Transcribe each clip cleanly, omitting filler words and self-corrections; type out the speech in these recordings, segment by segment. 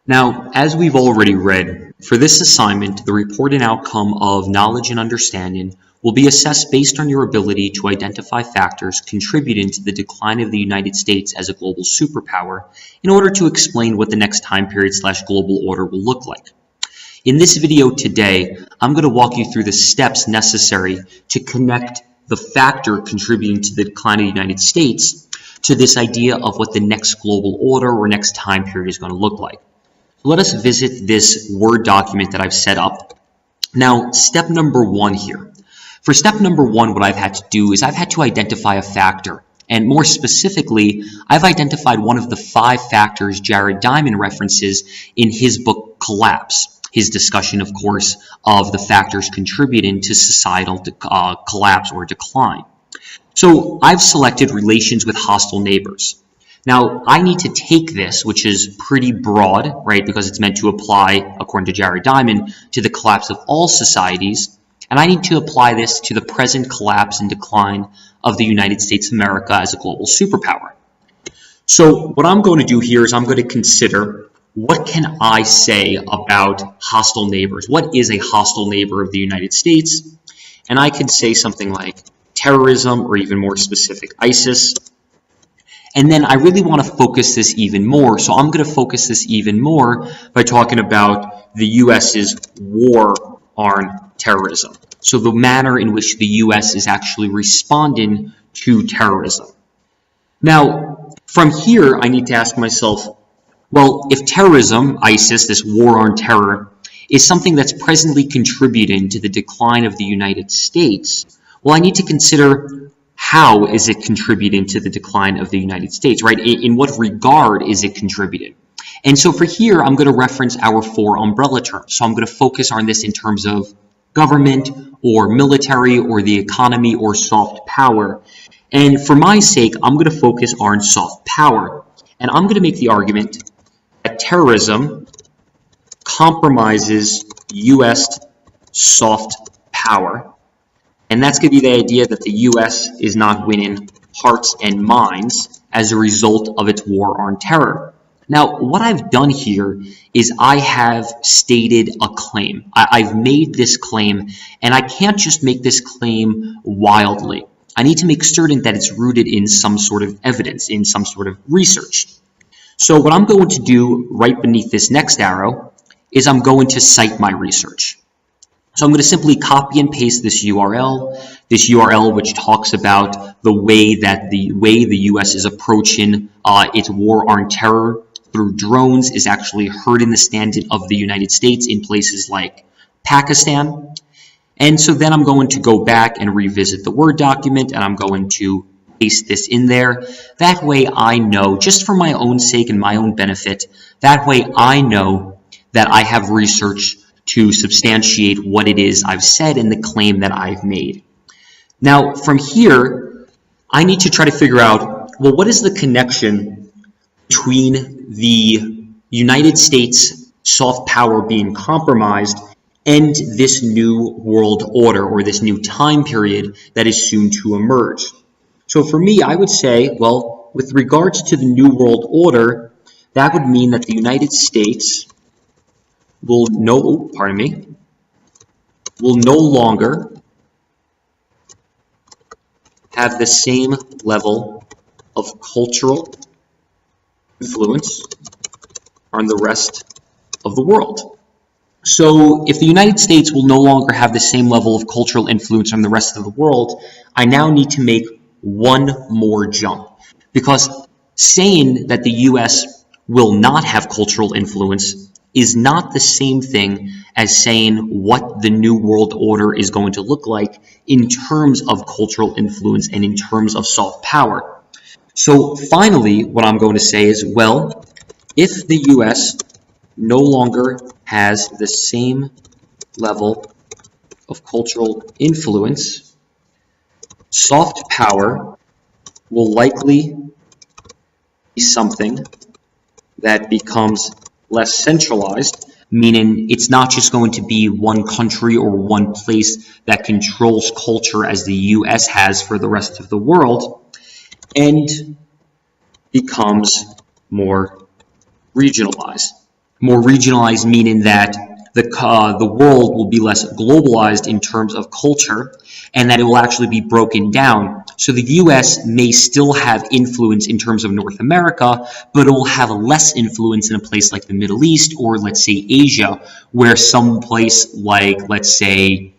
Now, as we've already read, for this assignment, the report and outcome of knowledge and understanding will be assessed based on your ability to identify factors contributing to the decline of the United States as a global superpower in order to explain what the next time period/global order will look like. In this video today, I'm going to walk you through the steps necessary to connect the factor contributing to the decline of the United States to this idea of what the next global order or next time period is going to look like. Let us visit this Word document that I've set up. Now, step number one here. For step number one, what I've had to do is I've had to identify a factor. And more specifically, I've identified one of the 5 factors Jared Diamond references in his book, Collapse. His discussion, of course, of the factors contributing to societal collapse or decline. So I've selected relations with hostile neighbors. Now, I need to take this, which is pretty broad, right, because it's meant to apply, according to Jared Diamond, to the collapse of all societies, and I need to apply this to the present collapse and decline of the United States of America as a global superpower. So what I'm going to do here is I'm going to consider what can I say about hostile neighbors? What is a hostile neighbor of the United States? And I can say something like terrorism, or even more specific, ISIS. And then I really want to focus this even more. So I'm going to focus this even more by talking about the U.S.'s war on terrorism. So the manner in which the U.S. is actually responding to terrorism. Now, from here, I need to ask myself, well, if terrorism, ISIS, this war on terror, is something that's presently contributing to the decline of the United States, well, I need to consider how is it contributing to the decline of the United States, right? In what regard is it contributing? And so for here, I'm going to reference our 4 umbrella terms. So I'm going to focus on this in terms of government or military or the economy or soft power. And for my sake, I'm going to focus on soft power. And I'm going to make the argument that terrorism compromises U.S. soft power. And that's going to be the idea that the U.S. is not winning hearts and minds as a result of its war on terror. Now, what I've done here is I have stated a claim. I've made this claim, and I can't just make this claim wildly. I need to make certain that it's rooted in some sort of evidence, in some sort of research. So what I'm going to do right beneath this next arrow is I'm going to cite my research. So I'm going to simply copy and paste this URL which talks about the way the U.S. is approaching its war on terror through drones is actually hurting the standing of the United States in places like Pakistan. And so then I'm going to go back and revisit the Word document, and I'm going to paste this in there. That way I know, just for my own sake and my own benefit, that way I know that I have research to substantiate what it is I've said and the claim that I've made. Now, from here, I need to try to figure out, well, what is the connection between the United States soft power being compromised and this new world order or this new time period that is soon to emerge? So for me, I would say, well, with regards to the new world order, that would mean that the United States will no longer have the same level of cultural influence on the rest of the world. So if the United States will no longer have the same level of cultural influence on the rest of the world, I now need to make one more jump. Because saying that the U.S. will not have cultural influence is not the same thing as saying what the new world order is going to look like in terms of cultural influence and in terms of soft power. So finally, what I'm going to say is, well, if the U.S. no longer has the same level of cultural influence, soft power will likely be something that becomes less centralized, meaning it's not just going to be one country or one place that controls culture as the U.S. has for the rest of the world, and becomes more regionalized, More regionalized meaning that the world will be less globalized in terms of culture, and that it will actually be broken down. So the US may still have influence in terms of North America, but it will have less influence in a place like the Middle East or, let's say, Asia, where some place like, let's say,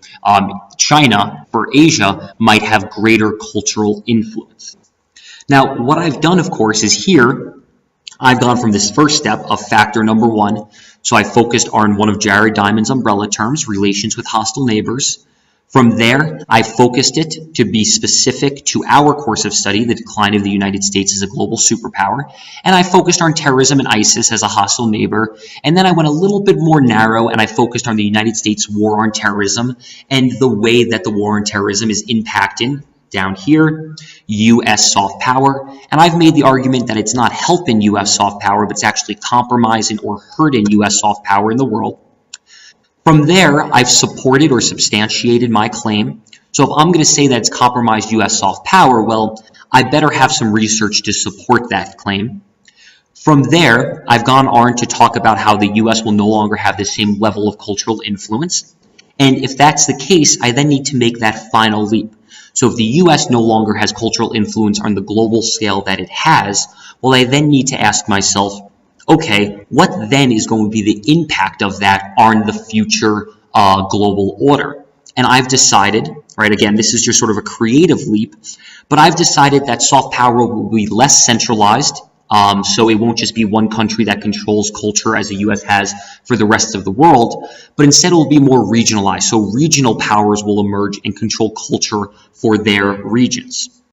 China for Asia might have greater cultural influence. Now, what I've done, of course, is here I've gone from this first step of factor number one. So I focused on one of Jared Diamond's umbrella terms, relations with hostile neighbors. From there, I focused it to be specific to our course of study, the decline of the United States as a global superpower. And I focused on terrorism and ISIS as a hostile neighbor. And then I went a little bit more narrow and I focused on the United States war on terrorism and the way that the war on terrorism is impacting, down here, U.S. soft power. And I've made the argument that it's not helping U.S. soft power, but it's actually compromising or hurting U.S. soft power in the world. From there, I've supported or substantiated my claim. So if I'm going to say that it's compromised U.S. soft power, well, I better have some research to support that claim. From there, I've gone on to talk about how the U.S. will no longer have the same level of cultural influence. And if that's the case, I then need to make that final leap. So if the U.S. no longer has cultural influence on the global scale that it has, well, I then need to ask myself, okay, what then is going to be the impact of that on the future global order? And I've decided, right, again, this is just sort of a creative leap, but I've decided that soft power will be less centralized. So it won't just be one country that controls culture as the U.S. has for the rest of the world, but instead it will be more regionalized. So regional powers will emerge and control culture for their regions.